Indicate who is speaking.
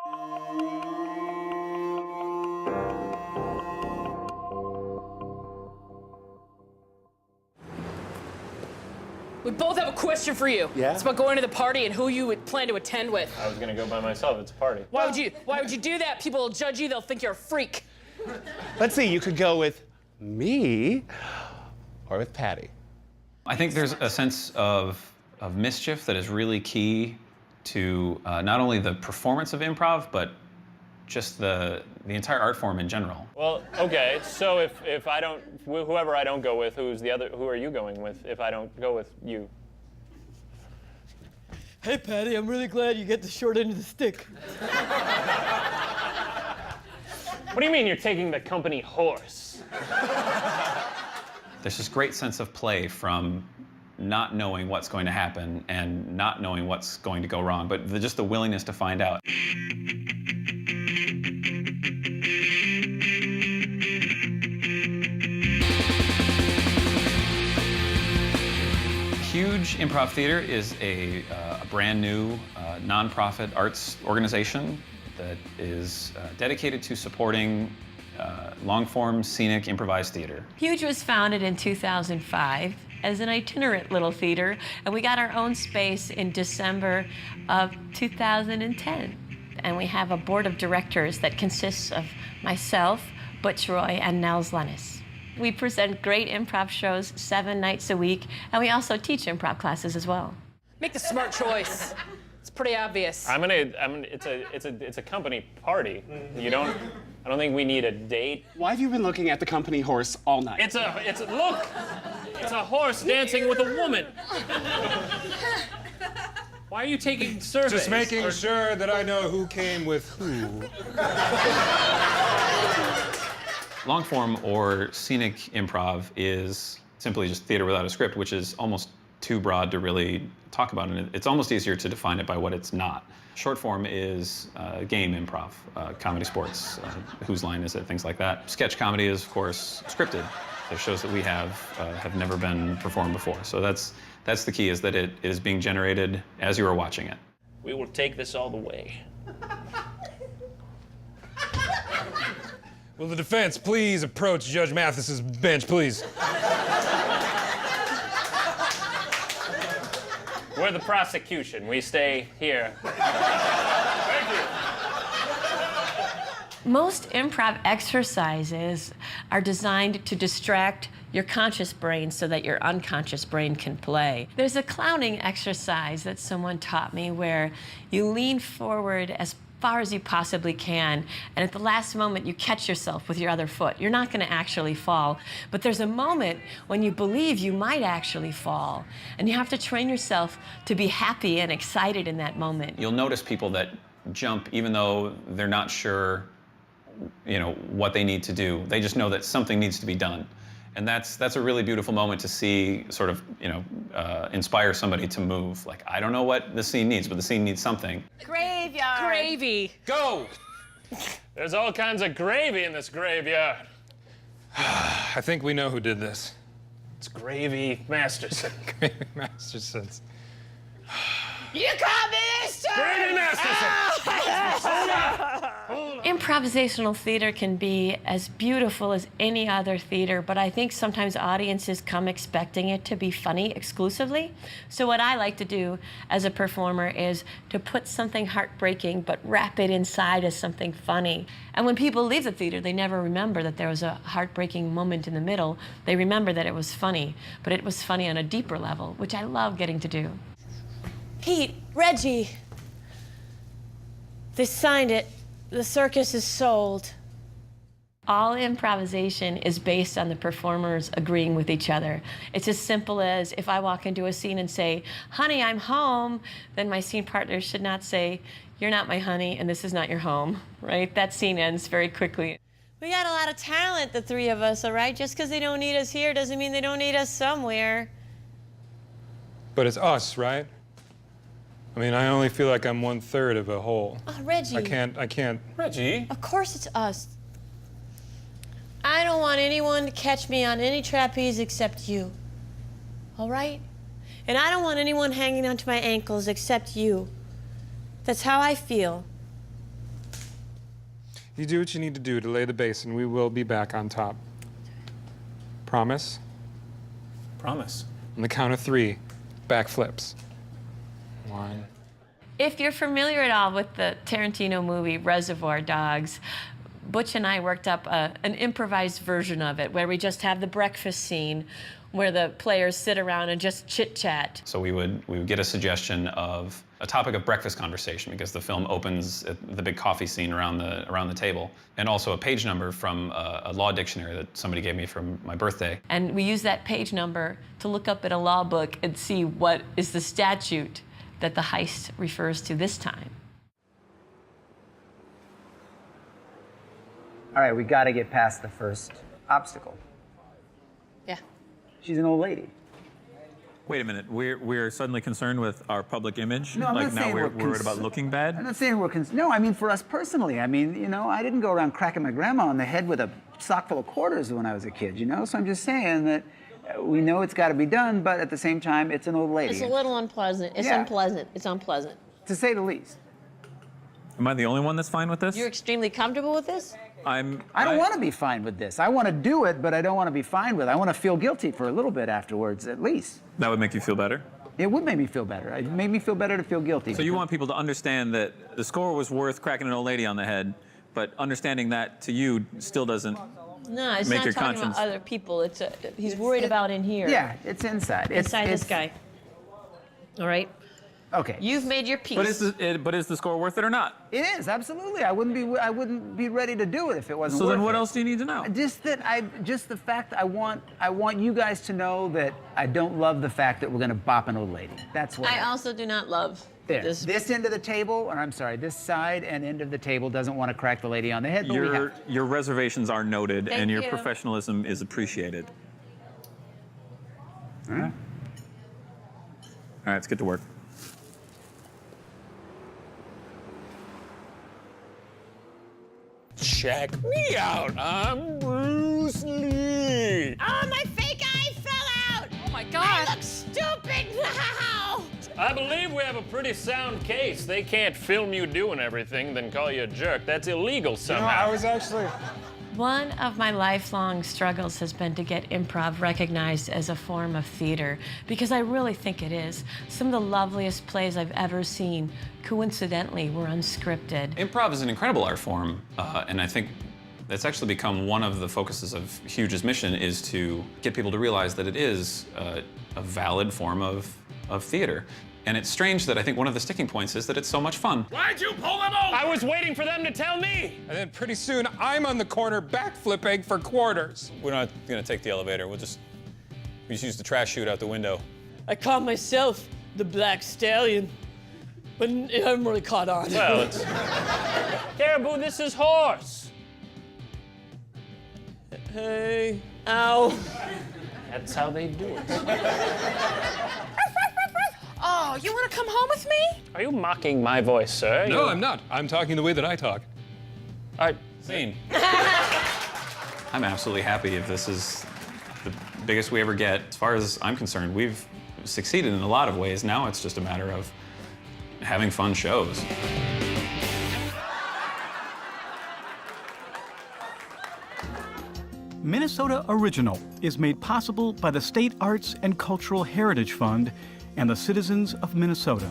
Speaker 1: We both have a question for you.
Speaker 2: Yeah?
Speaker 1: It's about going to the party and who you would plan to attend with.
Speaker 3: I was gonna go by myself. It's a party.
Speaker 1: Why would you do that? People will judge you. They'll think you're a freak.
Speaker 2: Let's see, you could go with me or with Patty.
Speaker 4: I think there's a sense of mischief that is really key to not only the performance of improv, but just the entire art form in general.
Speaker 3: Well, okay, so if I don't, whoever I don't go with, who are you going with if I don't go with you?
Speaker 5: Hey, Patty, I'm really glad you get the short end of the stick.
Speaker 3: What do you mean you're taking the company horse?
Speaker 4: There's this great sense of play from not knowing what's going to happen and not knowing what's going to go wrong, but just the willingness to find out. Huge Improv Theater is a brand new nonprofit arts organization that is dedicated to supporting long-form scenic improvised theater.
Speaker 6: Huge was founded in 2005 as an itinerant little theater, and we got our own space in December of 2010. And we have a board of directors that consists of myself, Butch Roy, and Nels Lennis. We present great improv shows 7 nights a week, and we also teach improv classes as well.
Speaker 1: Make the smart choice. It's pretty obvious.
Speaker 3: It's a company party. I don't think we need a date.
Speaker 2: Why have you been looking at the company horse all night?
Speaker 3: Look! It's a horse dancing with a woman. Why are you taking surveys?
Speaker 7: Just making sure that I know who came with who.
Speaker 4: Long form or scenic improv is simply just theater without a script, which is almost too broad to really talk about, and it's almost easier to define it by what it's not. Short form is game improv, comedy sports, whose line is it, things like that. Sketch comedy is, of course, scripted. The shows that we have never been performed before. So that's the key, is that it is being generated as you are watching it.
Speaker 3: We will take this all the way.
Speaker 7: Will the defense please approach Judge Mathis's bench, please?
Speaker 3: We're the prosecution. We stay here. Thank you.
Speaker 6: Most improv exercises are designed to distract your conscious brain so that your unconscious brain can play. There's a clowning exercise that someone taught me where you lean forward as far as you possibly can, and at the last moment you catch yourself with your other foot. You're not going to actually fall, but there's a moment when you believe you might actually fall, and you have to train yourself to be happy and excited in that moment.
Speaker 4: You'll notice people that jump even though they're not sure, what they need to do. They just know that something needs to be done. And that's a really beautiful moment to see sort of, inspire somebody to move. Like, I don't know what the scene needs, but the scene needs something.
Speaker 6: Graveyard.
Speaker 1: Gravy.
Speaker 7: Go!
Speaker 3: There's all kinds of gravy in this graveyard.
Speaker 7: I think we know who did this.
Speaker 3: It's Gravy Masterson.
Speaker 7: Gravy Masterson's.
Speaker 1: You caught me this time!
Speaker 3: Gravy Masterson!
Speaker 6: Improvisational theater can be as beautiful as any other theater, but I think sometimes audiences come expecting it to be funny exclusively. So what I like to do as a performer is to put something heartbreaking but wrap it inside as something funny. And when people leave the theater, they never remember that there was a heartbreaking moment in the middle. They remember that it was funny, but it was funny on a deeper level, which I love getting to do.
Speaker 8: Pete, Reggie, they signed it. The circus is sold.
Speaker 6: All improvisation is based on the performers agreeing with each other. It's as simple as if I walk into a scene and say, honey, I'm home, then my scene partner should not say, you're not my honey and this is not your home, right? That scene ends very quickly.
Speaker 8: We got a lot of talent, the three of us, all right? Just because they don't need us here doesn't mean they don't need us somewhere.
Speaker 7: But it's us, right? I mean, I only feel like I'm 1/3 of a whole.
Speaker 8: Oh, Reggie.
Speaker 7: I can't.
Speaker 3: Reggie?
Speaker 8: Of course it's us. I don't want anyone to catch me on any trapeze except you. All right? And I don't want anyone hanging onto my ankles except you. That's how I feel.
Speaker 7: You do what you need to do to lay the base, and we will be back on top. Promise?
Speaker 4: Promise.
Speaker 7: On the count of 3, backflips. 1.
Speaker 6: If you're familiar at all with the Tarantino movie Reservoir Dogs, Butch and I worked up an improvised version of it where we just have the breakfast scene where the players sit around and just chit-chat.
Speaker 4: So we would get a suggestion of a topic of breakfast conversation because the film opens at the big coffee scene around the table, and also a page number from a law dictionary that somebody gave me for my birthday.
Speaker 6: And we use that page number to look up in a law book and see what is the statute that the heist refers to this time.
Speaker 9: All right, we got to get past the first obstacle.
Speaker 1: Yeah.
Speaker 9: She's an old lady.
Speaker 10: Wait a minute. We're suddenly concerned with our public image.
Speaker 9: No, I'm
Speaker 10: like
Speaker 9: not
Speaker 10: now
Speaker 9: saying
Speaker 10: we're
Speaker 9: we're
Speaker 10: worried about looking bad.
Speaker 9: I'm not saying we're no, I mean for us personally. I mean, you know, I didn't go around cracking my grandma on the head with a sock full of quarters when I was a kid, you know? So I'm just saying that we know it's got to be done, but at the same time, it's an old lady.
Speaker 8: It's a little unpleasant. It's
Speaker 9: Yeah.
Speaker 8: unpleasant. It's unpleasant.
Speaker 9: To say the least.
Speaker 10: Am I the only one that's fine with this?
Speaker 8: You're extremely comfortable with this?
Speaker 9: I don't want to be fine with this. I want to do it, but I don't want to be fine with it. I want to feel guilty for a little bit afterwards, at least.
Speaker 10: That would make you feel better?
Speaker 9: It would make me feel better. It made me feel better to feel guilty.
Speaker 10: So you want people to understand that the score was worth cracking an old lady on the head, but understanding that to you still doesn't
Speaker 8: No, it's
Speaker 10: make
Speaker 8: not
Speaker 10: your
Speaker 8: talking
Speaker 10: conscience.
Speaker 8: about other people. He's worried about in here.
Speaker 9: Yeah, it's inside.
Speaker 8: Inside this guy. All right?
Speaker 9: Okay.
Speaker 8: You've made your peace.
Speaker 10: But is the score worth it or not?
Speaker 9: It is, absolutely. I wouldn't be ready to do it if it wasn't
Speaker 10: So
Speaker 9: worth
Speaker 10: then what
Speaker 9: it.
Speaker 10: else do you need to know?
Speaker 9: Just the fact I want you guys to know that I don't love the fact that we're gonna bop an old lady. That's what.
Speaker 8: I also do not love
Speaker 9: there.
Speaker 8: this.
Speaker 9: This end of the table, or I'm sorry, this side and end of the table doesn't want to crack the lady on the head, but we have to.
Speaker 10: Your reservations are noted,
Speaker 8: Thank
Speaker 10: and your
Speaker 8: you.
Speaker 10: professionalism is appreciated. All right. All right, let's get to work.
Speaker 3: Check me out. I'm Bruce Lee.
Speaker 8: Oh, my fake eye fell out!
Speaker 1: Oh my God.
Speaker 8: I look stupid now!
Speaker 3: I believe we have a pretty sound case. They can't film you doing everything, then call you a jerk. That's illegal somehow.
Speaker 7: I was actually...
Speaker 6: One of my lifelong struggles has been to get improv recognized as a form of theater, because I really think it is. Some of the loveliest plays I've ever seen, coincidentally, were unscripted.
Speaker 4: Improv is an incredible art form, and I think that's actually become one of the focuses of Huge's mission, is to get people to realize that it is a valid form of theater. And it's strange that I think one of the sticking points is that it's so much fun.
Speaker 3: Why'd you pull them over? I was waiting for them to tell me.
Speaker 7: And then pretty soon, I'm on the corner backflipping for quarters.
Speaker 10: We're not gonna take the elevator. We just use the trash chute out the window.
Speaker 5: I caught myself the Black Stallion, but it hasn't really caught on.
Speaker 3: Well, it's... Caribou, this is horse.
Speaker 5: Hey, ow.
Speaker 3: That's how they do it.
Speaker 1: Oh, you want to come home with me?
Speaker 3: Are you mocking my voice, sir?
Speaker 7: No, I'm not. I'm talking the way that I talk.
Speaker 3: All right.
Speaker 4: Scene. I'm absolutely happy if this is the biggest we ever get. As far as I'm concerned, we've succeeded in a lot of ways. Now it's just a matter of having fun shows.
Speaker 11: Minnesota Original is made possible by the State Arts and Cultural Heritage Fund and the citizens of Minnesota.